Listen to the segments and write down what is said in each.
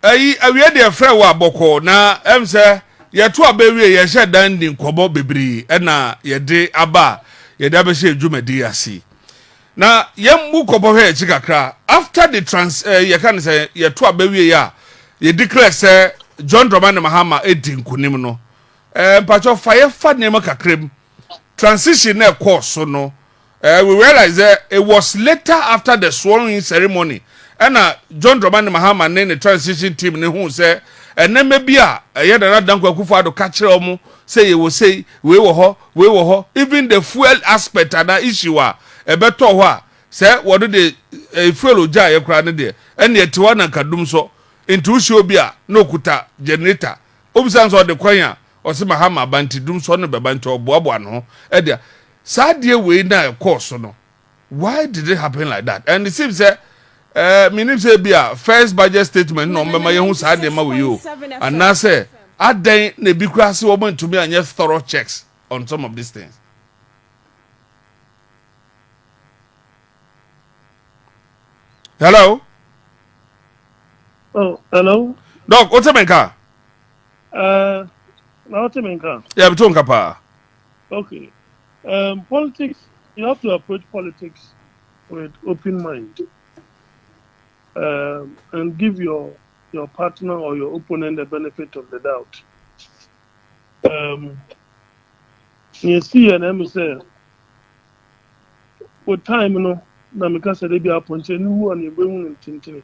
awie de frɛ wa bɔkɔ na em sɛ yeto abewie ye hye dan din kobo bebri na ye de aba ye da be hye dwumadi ase na yembu kobo hwe echi kakra after the ye kan say yeto abewie ya ye declare say John Dramani Mahama edin kunim no mpacho fire fa nema kakrem transition na course no we realize that it was later after the swearing ceremony and John Dramani Mahama and the transition team ne hu say and then maybe ye da dan Akufo-Addo ka kire omo say you will say we wo ho even the fuel aspect and that issue beto ho a say what do the fuel oja ye kra ne de and ye te wana kadum so into ushi obi a no kuta generator obisa so de kwan a o se Mahama banti dum so no bebanti oboabo no e dia sadie we na course no why did it happen like that and it seems that meaning say bia first budget statement no mema ye hu sadie ma we you and na say adan na bi kura se wo ntumi anya thorough checks on some of these things. Hello. Oh, hello. Doc, what's menka? What's menka? Yeah, bitonka pa. Okay. Politics, you have to approach politics with open mind. And give your partner or your opponent the benefit of the doubt. You see an emissary with time, you know, na because they be appointed new and you bring in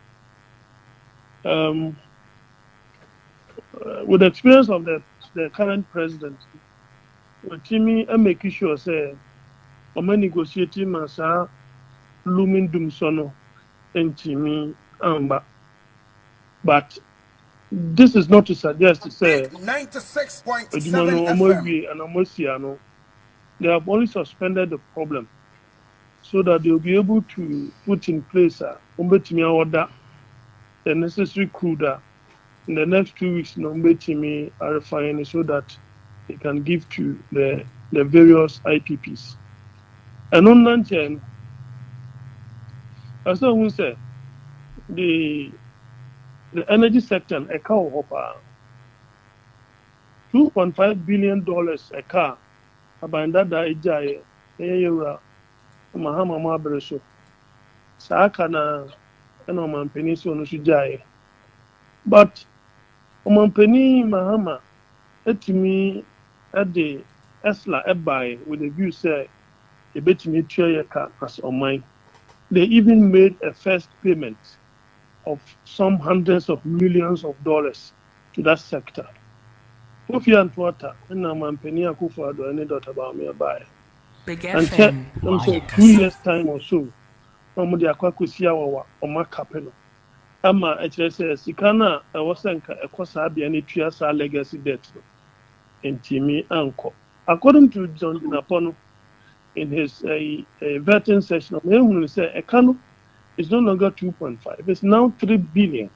with the experience of the current president, with Timmy and making sure say or negotiating as a looming doom sono and Timmy but this is not to suggest to say 96.7 FM. They have only suspended the problem so that they'll be able to put in place order the necessary crew that in the next 2 weeks are refining so that they can give to the various IPPs. And on that, as I said, the energy sector a car hopper $2.5 billion a car about that ijay Mahama Mabreso Sakana and Oman Peninsula Sujay. But Oman Penny Mahama to me at the Esla Ebai with the view say a bit me car as on mine. They even made a first payment of some hundreds of millions of dollars to that sector. Kofi and Water and Oman Penny Akufo-Addo any dot about me by. And 2 years time or so, Mamudi Akwakusia or Macapeno. Ama HSS, Sikana, I was a Kosabi and it legacy debt in Timmy Anko. According to John Dinapono, in his vetting session, he said a cano is no longer 2.5, it's now 3 billion.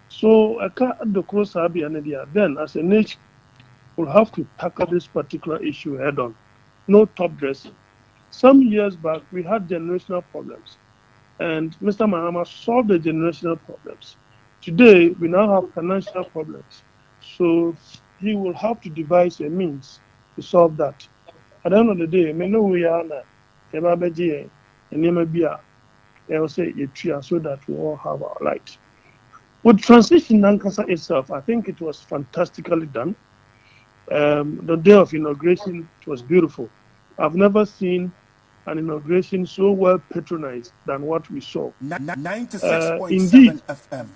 So I can't the cross Abi and then as a nation will have to tackle this particular issue head on. No top dressing. Some years back, we had generational problems, and Mr. Mahama solved the generational problems. Today, we now have financial problems, so he will have to devise a means to solve that. At the end of the day, we know we are now, and they will say so that we all have our right. With transition Nankasa itself, I think it was fantastically done. The day of inauguration, it was beautiful. I've never seen an inauguration so well patronized than what we saw. 96.7 FM.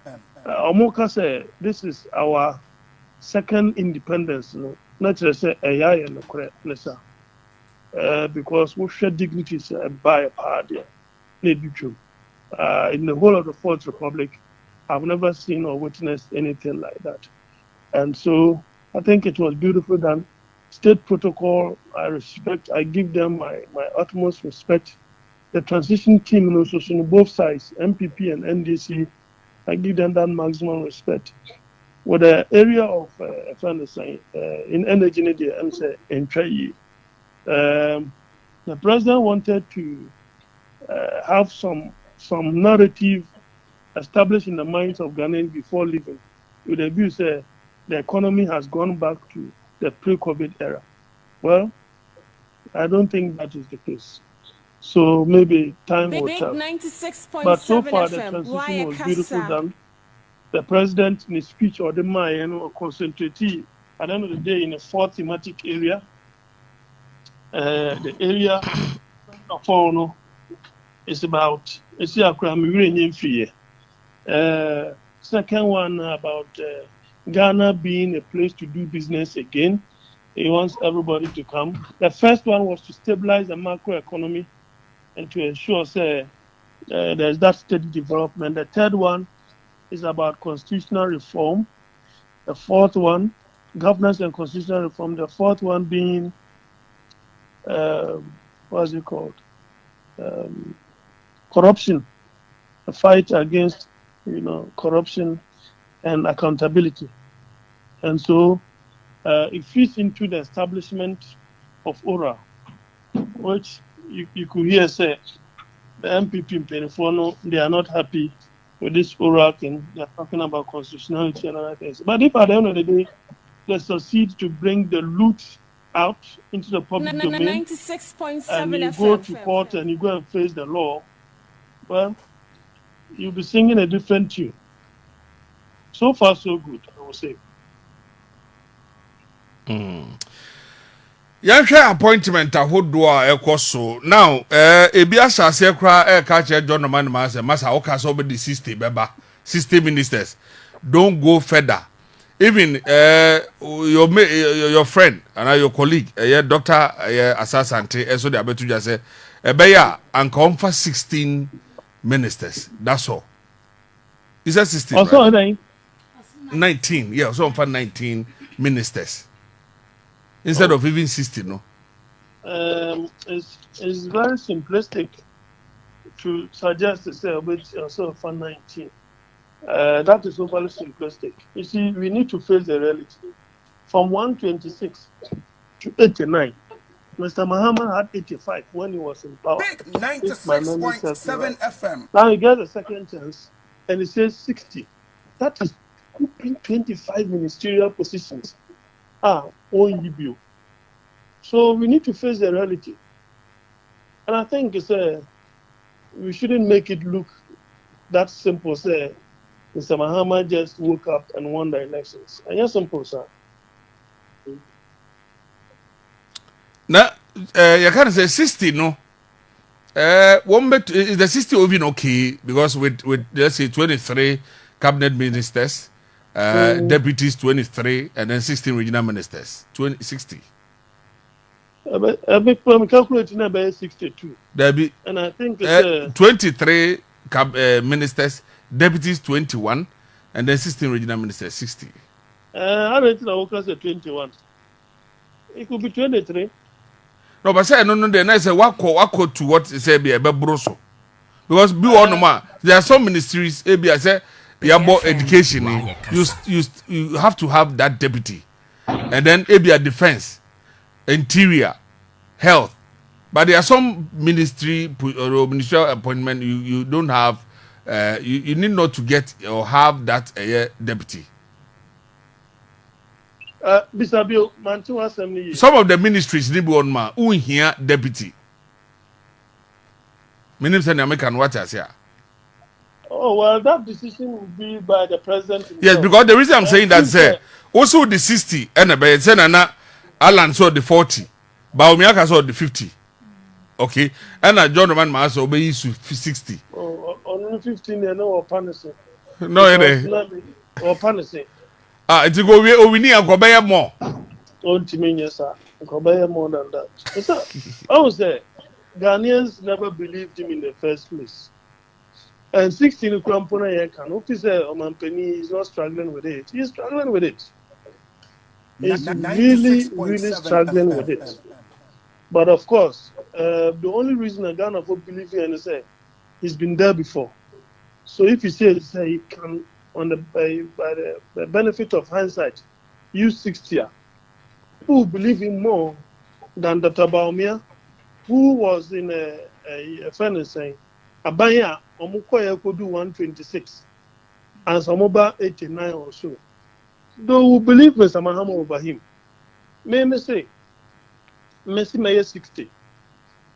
Omoka said, this is our second independence. Not just say AI and the because we share dignities by a party. In the whole of the Fourth Republic, I've never seen or witnessed anything like that. And so I think it was beautiful done. State protocol, I respect, I give them my utmost respect. The transition team, also on both sides, MPP and NDC, I give them that maximum respect. With the area of in energy, the president wanted to have some narrative established in the minds of Ghanaians before leaving. with the view say the economy has gone back to the pre-COVID era. Well, I don't think that is the case. So maybe time will tell. But so far, the transition was beautiful done. The president, in his speech, or the man, concentrated at the end of the day in a 4 thematic area. The area of all is about second one about Ghana being a place to do business again. He wants everybody to come. The first one was to stabilize the macro economy and to ensure there's that steady development. The third one is about constitutional reform. The fourth one, governance and constitutional reform. The fourth one being, what's it called? Corruption, a fight against, corruption and accountability. And so it fits into the establishment of ORA, which you could hear say the MPP in Penifono, they are not happy with this ORA thing. They are talking about constitutionality and other things. But if at the end of the day, they succeed to bring the loot out into the public domain, and you go to court and you go and face the law, well, you'll be singing a different tune. So far, so good, I would say. Yahweh appointment ahodoa ekoso now ebi asase kra ka che John man masa oka so be the 60 ministers don't go further. Even your friend and your colleague Dr. Asasante so they abetu just say ebeya anka for 16 ministers, that's all. Is that 16? Also right? 19, yeah, so for 19 ministers instead of even 60, no? It's very simplistic to suggest to say also for 19. That is overly simplistic. You see, we need to face the reality. From 126 to 89, Mr. Muhammad had 85 when he was in power. Big 96.7 FM. Now he gets a second chance and he says 60. That is 25 ministerial positions on EBU. So we need to face the reality. And I think we shouldn't make it look that simple. Say, Mr. Muhammad just woke up and won the elections. And yes, simple, sir. Now, you can say 60, no? One bit is the 60 even okay because with let's say 23 cabinet ministers, deputies 23, and then 16 regional ministers, 60. I'm calculating about 62. And I think 23 ministers, deputies 21, and then 16 regional ministers 60. I don't think I will say 21. It could be 23. No, but say no. Then I say what to what say be a broso, because be one more. There are some ministries. I say about education. You have to have that deputy, and then a defense, interior, health. But there are some ministry or ministerial appointment you don't have. You need not to get or have that deputy. Some of the ministries need one man who here deputy. Minister American what I say. Oh well, that decision will be by the president himself. Yes, because the reason I'm saying that say also the 60 and by say na Alan saw the 40, Baumiaka saw the 50. Okay, and John Roman Master obey 60. Oh, only 15 and no punishing. No, or punishing. It's go we need a go more. Don't you mean yes, sir? Go more than that. Sir, I would say Ghanaians never believed him in the first place. And 16 Krampona can officer Omanpeni is not struggling with it. He's struggling with it. He's really struggling with it. But of course, the only reason a Ghana folk believe him is he's been there before. So if he says he can, by the benefit of hindsight, use 60, who will believe him more than Dr. Baumia, who was in a friend saying, Abaya, Omukoya could do 126, and Samoba 89 or so. Though we believe Mr. Mahama over him. May say, Messi may 60.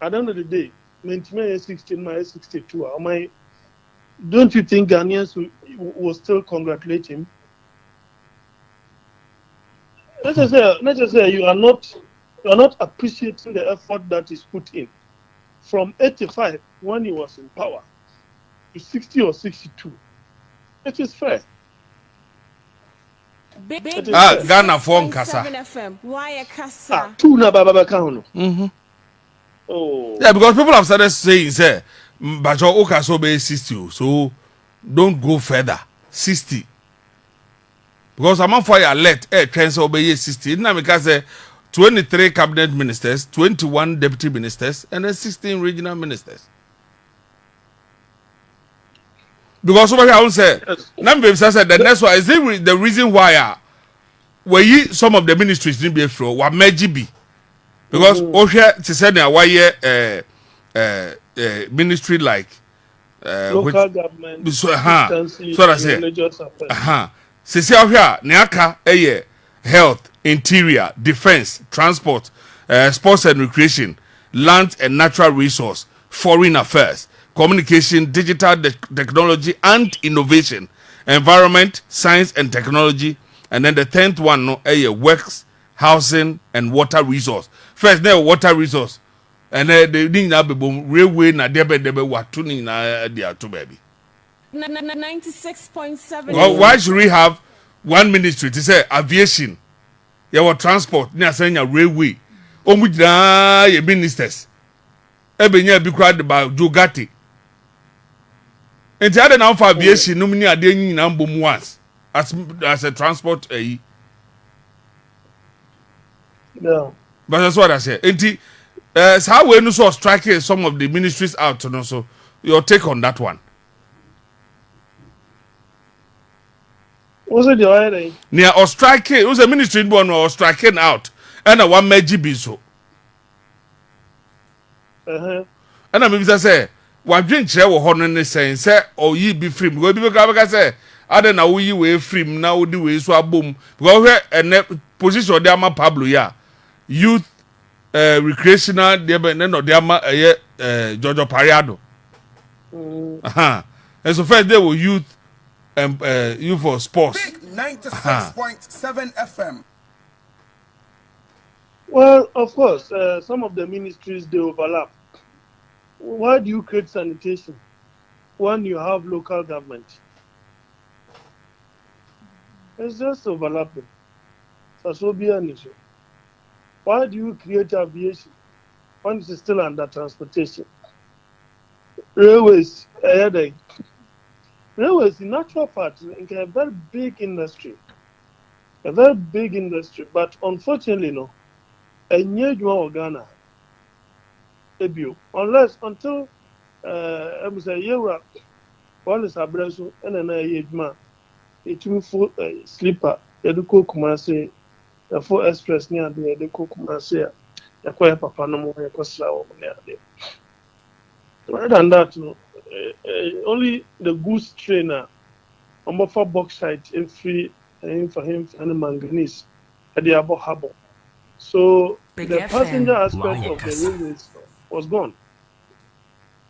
At the end of the day, May 60, May 62. Don't you think Ghanaians will still congratulate him? Let's just say you are not appreciating the effort that is put in from 85 when he was in power to 60 or 62. It is fair. Ghana phone kasa. Two na baba count. Oh. Yeah, because people have started saying, say, but your okay so be 60, so don't go further. 60. Because I'm on fire alert, trends obey 60. Now because say 23 cabinet ministers, 21 deputy ministers, and then 16 regional ministers. Because over here I will say, number said the next one is the reason why some of the ministries didn't be through what may be. Because over to say why ministry like local government, so I say religious affairs. Sisi here neaka health, interior, defense, transport, sports and recreation, land and natural resource, foreign affairs, communication, digital technology and innovation, environment, science and technology, and then the 10th one works, housing and water resource. First there water resource, and then the need na be railway na debe watu ni na dia to baby. 96.7. Well, why should we have one ministry to say aviation, your transport, near saying your railway, your ministers, ebenya be cried about Jogati. And the other now for aviation, no many are doing number once as a transport. Yeah. But that's what I say. And how we no so striking some of the ministries out, so your take on that one. Was it the other? Near or striking, it was a ministry one or striking out, and a one meji biso. And I mean, say, one drink chair or honor saying, say, or ye be free. Go to the say, I don't know you way free now, do we so boom. Go here and position Diama Pablo, yeah. Youth, recreational, no Diama, Giorgio Pariado. And so first they were youth. You for sports. 96.7 FM. Well, of course, some of the ministries they overlap. Why do you create sanitation when you have local government? It's just overlapping. So be an issue. Why do you create aviation when it's still under transportation? Railways, Railways, in natural fact, is a very big industry. But unfortunately, no, a new Ghana, until I'm saying, you one is a brasso and an a full sleeper, the cook Kumasi, the full express near the cook Kumasi, the quiet papa no more, near there. Rather than that, no. Only the goods trainer on for bauxite and free for him and manganese at the Abo Harbor. So Big the FM. passenger aspect of the railways was gone.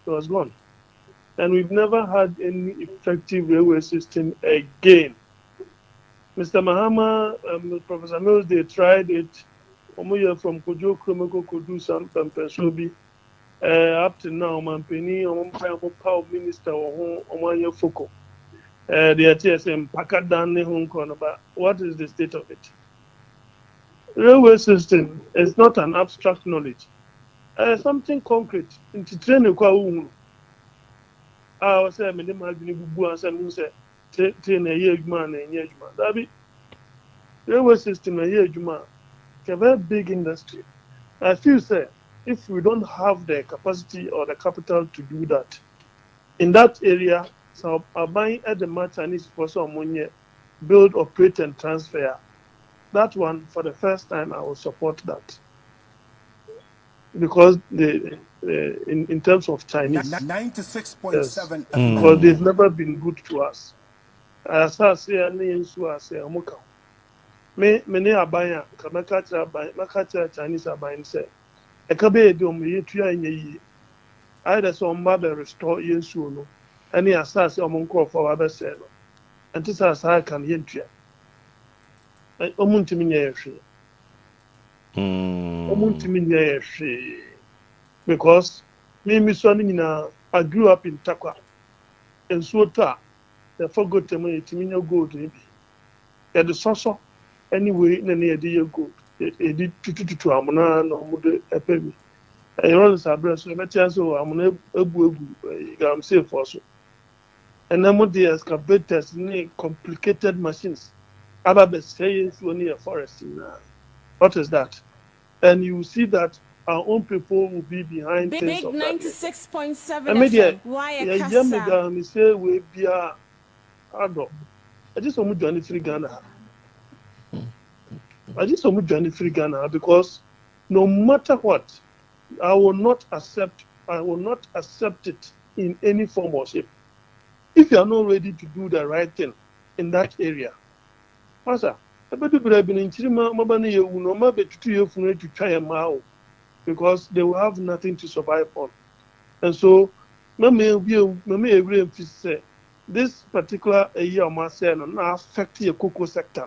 It was gone. And we've never had any effective railway system again. Mr. Mahama, Professor Mills, they tried it. From Kojo Kromeko could do some Pensobi. Up to now, Mampeni, power minister or one year focal. The TSM Pakadan Hong Kong, but what is the state of it? Railway system is not an abstract knowledge. Something concrete. Into training, I was saying, train a year man and year man. That be railway system a year man. It's a very big industry. I feel say, if we don't have the capacity or the capital to do that, in that area, so buying at the Chinese for some money, build, operate, and transfer. That one, for the first time, I will support that. Because in terms of Chinese, 96.7 because they've never been good to us. As I say, I say, me ne abanya ka maka Chinese abanya say e ka be bi omo ye tua anya yi either so mba be restore yensu no any asase omo nkofo wa be say no enti sa kan ye ntua omo ntimi nya ye hwe omo ntimi nya ye hwe because me so nyina I grew up in Takwa and so ta the forgot me ntimi nya gold ni bi e de so anyway na na ye gold e di tututu amuna no mo de epemi e run sabre so me tia so amuna ebu am safe for so and then mo the excavators ni complicated machines aba be say so near forest na what is that and you see that our own people will be behind things of 96.7 FM. Why a casa? Me say we be a ado. I just want to join free Ghana. I just want to join free Ghana because no matter what, I will not accept it in any form or shape. If you are not ready to do the right thing in that area, Master, I better be in Chima, Mabani, you will not be to try a mile because they will have nothing to survive on. And so, this particular year, now affect the cocoa sector.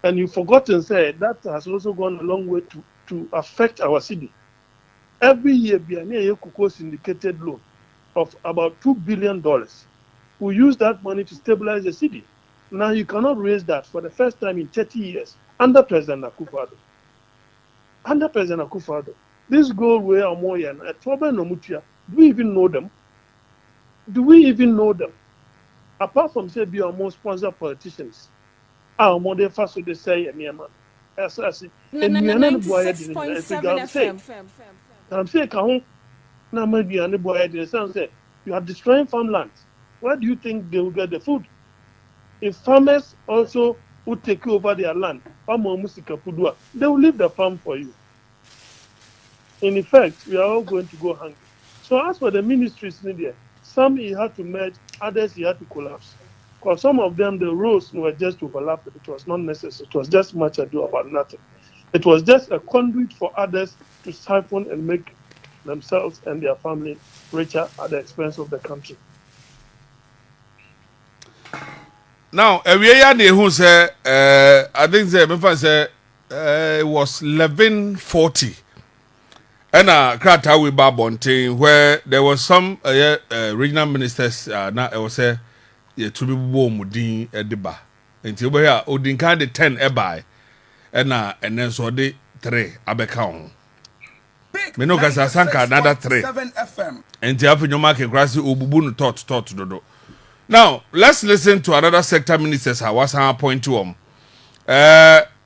And you forgot to say that has also gone a long way to affect our city. Every year, BNA cocoa syndicated loan of about $2 billion. We use that money to stabilize the city. Now you cannot raise that for the first time in 30 years under President Akufo-Addo. Under President Akufo-Addo. This gold where Amoyan, a Toba Nomutia, do we even know them? Do we even know them? Apart from say be our most sponsored politicians, our modern fast they say and man. As I say, and we are not boy I'm saying now maybe an boy in sense say you are destroying farmlands. Where do you think they will get the food? If farmers also would take over their land, they will leave the farm for you. In effect, we are all going to go hungry. So as for the ministries in India, some you had to merge, others you had to collapse. Because some of them, the roles were just overlapped. It was not necessary. It was just much ado about nothing. It was just a conduit for others to siphon and make themselves and their family richer at the expense of the country. Now, we are the who say, I think say, it was 1140. And Krata we Babonte, where there was some regional ministers, now I was say, to be warm within a deba. Until we are Odin kind of 10 ebai, and then so the 3 abekao. Meno Kasa Sanka another 3. Until after your market grassy ububun thought dodo. Now, let's listen to another sector ministers. I was on point to them.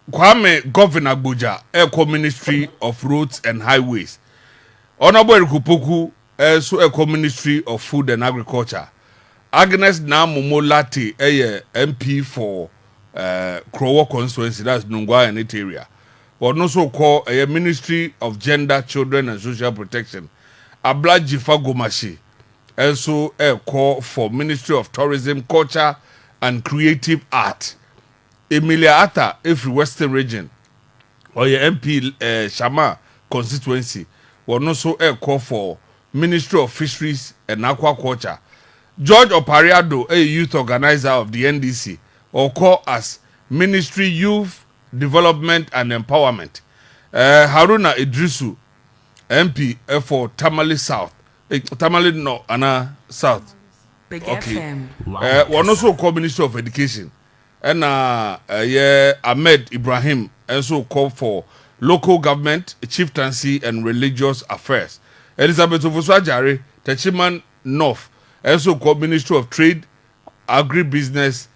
Kwame Governor Buja, Eco Ministry of Roads and Highways. Honorable Kupuku, Eco Ministry of Food and Agriculture. Agnes Namumolati, MP for Krowo constituency, that's Nungwa and it area. But also call a Ministry of Gender, Children and Social Protection. Ablaji Fagomashi, also a call for Ministry of Tourism, Culture and Creative Art. Emilia Atta, every Western region, or your MP Shama constituency, was also a call for Ministry of Fisheries and Aquaculture. George Opariado, a youth organizer of the NDC, or call as Ministry Youth Development and Empowerment. Haruna Idrisu, MP for Tamale South, Tamale no, Anna South. Big okay. FM. One also call Ministry of Education. And Ahmed Ibrahim also called for local government, chieftaincy, and religious affairs. Elizabeth Ofuswajari, Techiman North, also called Ministry of Trade, Agribusiness,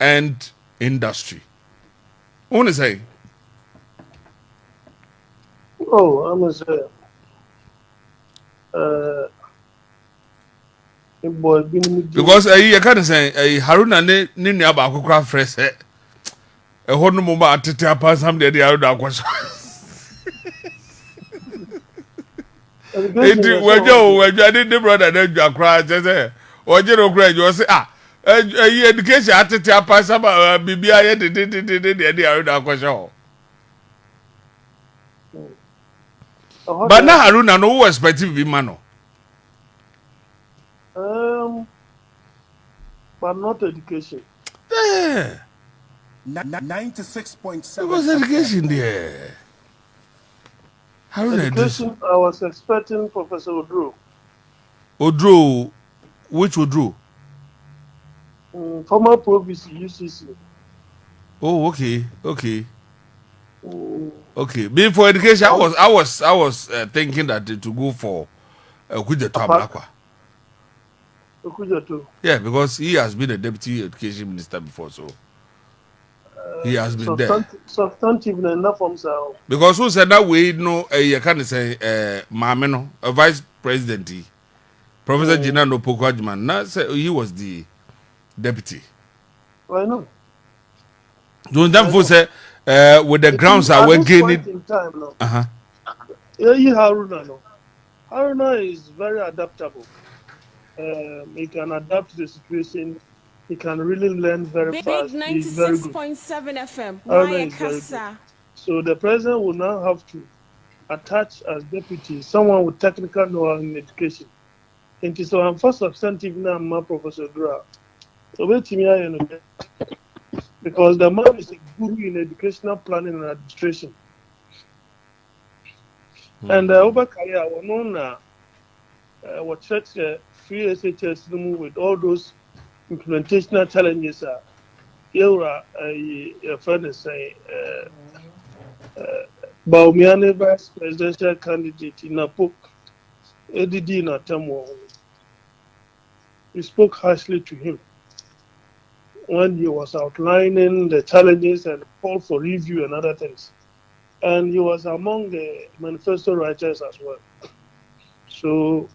and Industry. What is say? Oh, I'm going to say, because I can't say Haruna ne nua ba akokra fresh e ho no mo ba atete apa sam de dia do akwaso enti wajo de brother na dwa kra je say oje no kra je say education atete apasa ba bibia ye de Haruna kwesho. But na Haruna no who expected be man no. But not education. Yeah. 96.7 What's education there? Haruna Education, I was expecting Professor Odro. Odro, which Odro? Former provost UCC. Oh, okay. Okay. Before education, I was thinking that to go for Kuja Tabakwa. Yeah, because he has been a deputy education minister before, so he has been there. Substantive enough from so. Because who said that way? No, you can't say Mameno, a vice president, Professor Gina no Pokojman. Now he was the deputy. I know. Don't them for say with the grounds are we gaining time now. Yeah, Haruna no. Haruna is very adaptable. He can adapt to the situation. He can really learn very fast. Big 96.7 FM. Haruna is very good. So the president will now have to attach as deputy someone with technical know-how in education. And so I'm first substantive now, my Professor Dura. So wait to me, because the man is a guru in educational planning and administration. And over career, we know now what church free SHS with all those implementational challenges are. Here a friend is saying, Baumiane vice presidential candidate in a book, ADD in a term. We spoke harshly to him when he was outlining the challenges and called for review and other things. And he was among the manifesto writers as well. So,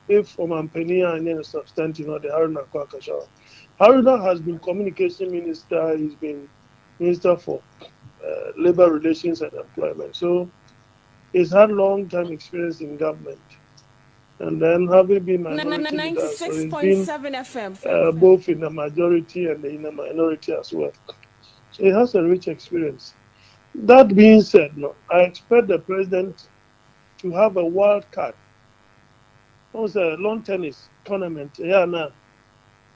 if Omampenia and then substantive, the Haruna Kwakashaw. Haruna has been communication minister, he's been minister for labor relations and employment. So, he's had long-time experience in government. And then having been minority leader, so he's been FM, both in the majority and in the minority as well. So he has a rich experience. That being said, no, I expect the president to have a wild card. It was a lawn tennis tournament. Yeah, now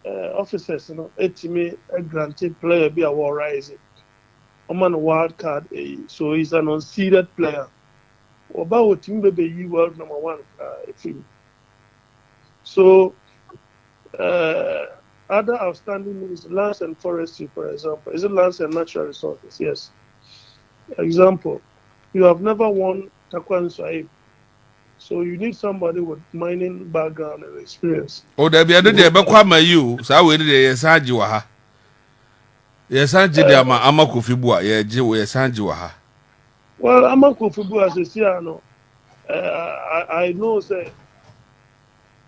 officers, a granted player be a war rising. I'm on a wild card, so he's an unseeded player. About Timbe world number one film. So other outstanding ministers, lands and forestry, for example. Is it lands and natural resources? Yes. Example, you have never won Takwan Sahib. So you need somebody with mining background and experience. Oh, there be other day, but kwama you, so we did a Sanji waha. Yes, Sanji de Amakufibua, yeah, Sanji waha. Well, Amakufibua, as a Siano, I know, say,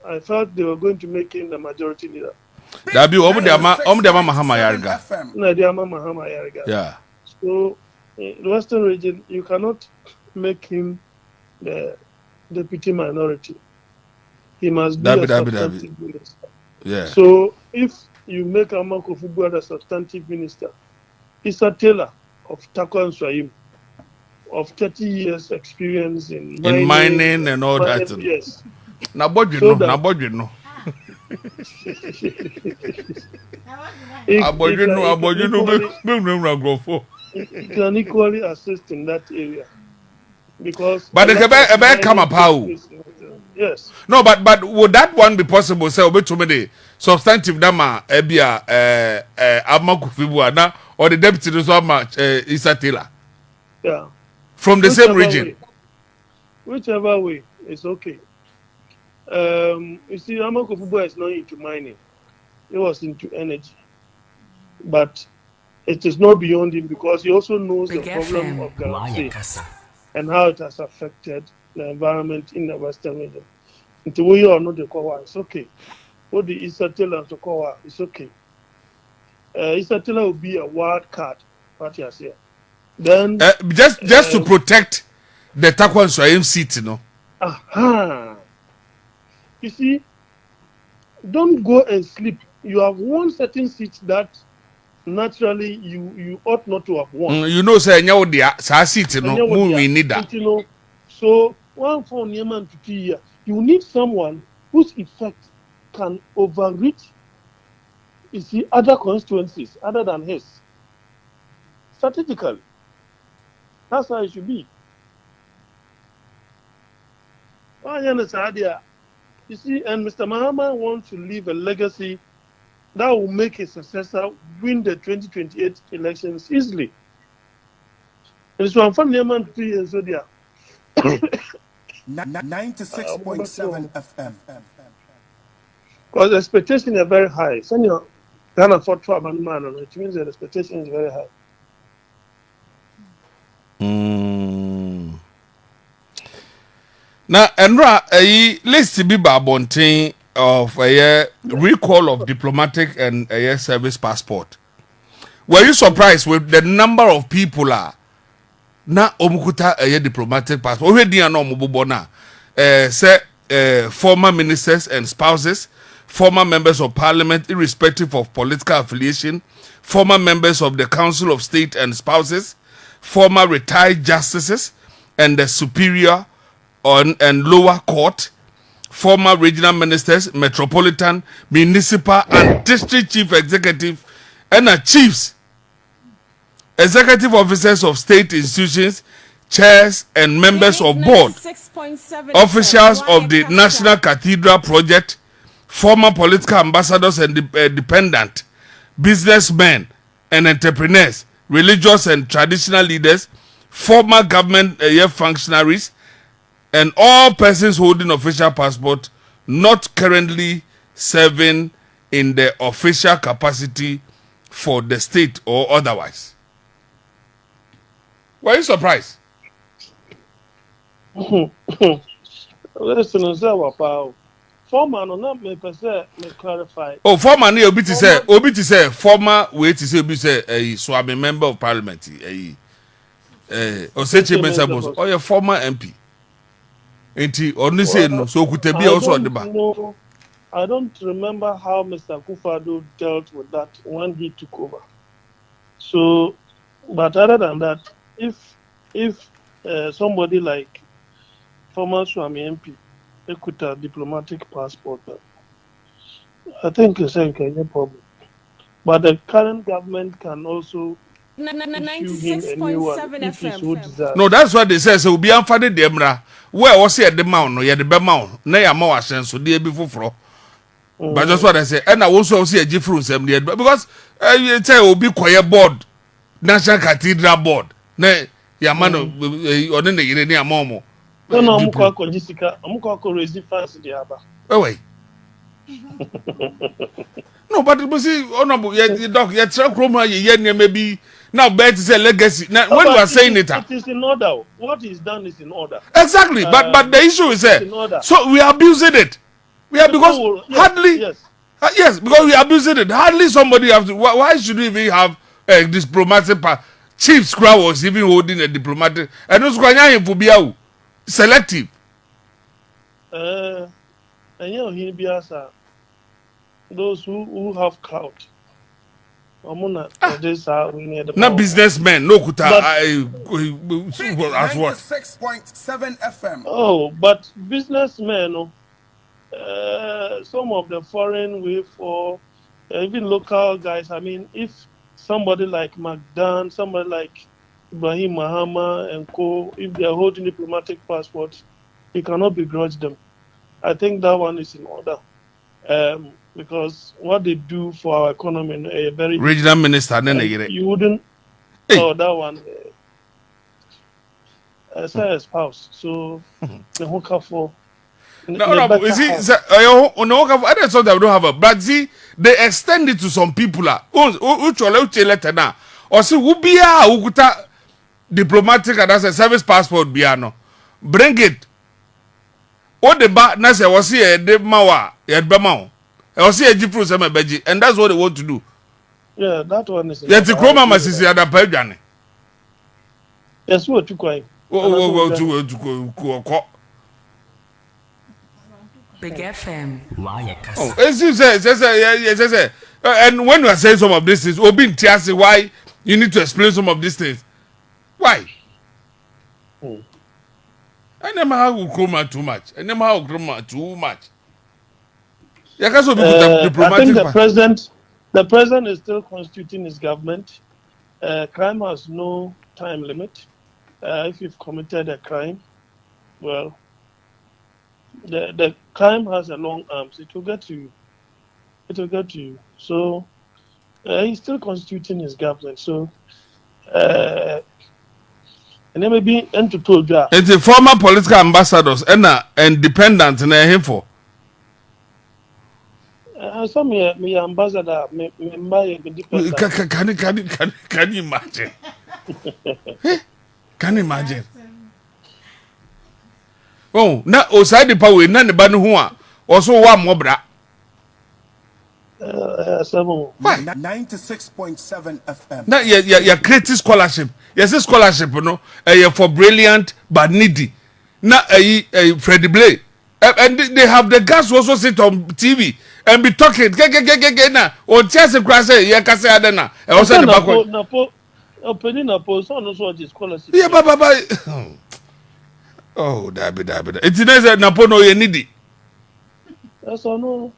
I thought they were going to make him the majority leader. That be over the Mahama Yarga. No, the Mahama Yarga. Yeah. So, in the Western region, you cannot make him the deputy minority. He must be a substantive minister. Yeah. So, if you make Amakufibua the substantive minister, Issa Taylor of Takwan Swahim, of 30 years experience in mining and all that. Yes. Na bodge no. Abodge no. He can equally assist in that area. Because but the come up how? Yes. No, but would that one be possible? Say obe to me the substantive dama ebia Amakufibua na or the deputy so much Issa Taylor. Yeah. From the same region. Whichever way, it's okay. You see, Amakufibua is not into mining. He was into energy. But it is not beyond him because he also knows the problem of Galamsey and how it has affected the environment in the Western region. Until we all know the Kowa, it's okay. What the Issa Taylor to Kowa, it's okay. Issa Taylor will be a wild card, what you say. Then just to protect the Takwan Swahim seat, you know. You see, don't go and sleep you have won certain seats that naturally you ought not to have won. You know, say nyawo dia sa seat no mu win need that. So one for Nieman to here, you need someone whose effect can overreach other constituencies other than his. Strategically. That's how it should be. You see, and Mr. Mahama wants to leave a legacy that will make his successor win the 2028 elections easily. And so I'm from Yemen 3 years old. 96.7 FM. Because the expectations are very high. So you Ghana for trouble man, it means the expectation is very high. Now, Enra, a list be babontin of a recall of diplomatic and a service passport. Were you surprised with the number of people na omukuta a diplomatic passport? Already no mubona. Say former ministers and spouses, former members of parliament, irrespective of political affiliation, former members of the Council of State and spouses, former retired justices and the superior and lower court, former regional ministers, metropolitan, municipal, and district chief executive, and chiefs, executive officers of state institutions, chairs, and members of board, officials of the National Cathedral Project, former political ambassadors and dependent, businessmen and entrepreneurs, religious and traditional leaders, former government functionaries, and all persons holding official passport not currently serving in the official capacity for the state or otherwise. Were you surprised? Listen, former no not me clarify. Oh, former ni obi to say former way to say obi say so I'm a member of parliament Oseche Mensamos or your former MP. Enti oni say no so kutabi also deba. I don't remember how Mr. Akufo-Addo dealt with that when he took over. So, but other than that, if somebody like former Swami MP could have diplomatic passport, I think it's a problem. But the current government can also 96.7 FM. No, that's what they say. So be unfaded demra. Where was it the mount? No, yeah, the bemount. Nay, I'm more sense so dear before fro. But that's what I say. And I also see a difference because you say will be quiet board, National Cathedral Board. Nay, Yamano or then the Irene Momo. No, I'm going to raise the fancy the Abba. Oh, wait. No, but it was honorable. Yet, dog, yet, Chroma, yet, maybe. Now, bet is a legacy. Now, when you are saying it is in order. What is done is in order. Exactly, but the issue is so we are abusing it. We are because hardly yes, because we are abusing it. Hardly somebody have to. Why should we even have a diplomatic chief scroll was even holding a diplomatic and those going for be selective. And you know he be as those who have clout. Not businessmen, no kuta as what? 96.7 FM. Oh, but businessmen, some of the foreign wave or even local guys. I mean, if somebody like McDan, somebody like Ibrahim Mahama and co, if they are holding diplomatic passports, you cannot begrudge them. I think that one is in order. Because what they do for our economy, a very regional minister, you wouldn't. Oh, that one. Say a spouse. So the hooker for. No. You see, others that we don't have a. But see, they extend it to some people. Uche letter now, or see who be a diplomatic and that's a service passport. Biano, bring it. What the back na say was here the mawa yet bemao. I see a difference and that's what they want to do. Yeah, that one is. Yet the chroma must see other payjane. Yes, what you cry. To Big FM. Oh, as you say, yes. And when you are saying some of these things, Obi Ntiasi, why you need to explain some of these things? Why? I never have Ukroma too much. I never have Ukroma too much. I think the president is still constituting his government. Crime has no time limit. If you've committed a crime, well, the crime has a long arms. It will get to you. It will get to you. So he's still constituting his government. So and then maybe into told you. It's the former political ambassadors and independent in him for. Some me ambassador me independent. Can you imagine? Can you imagine? Oh, na oside the power na ne ba no ho a oso wa mobra. 96.7 FM. Na ya create scholarship. Yes, scholarship no for brilliant but needy. Na Freddie Blay. And they have the guys who also sit on TV and be talking. Na on chance class ya kase adena. E also the back. Opening a post on also the scholarship. Yeah, baba. Oh, dabi. It's nice that Napo no ye needy. That's all no.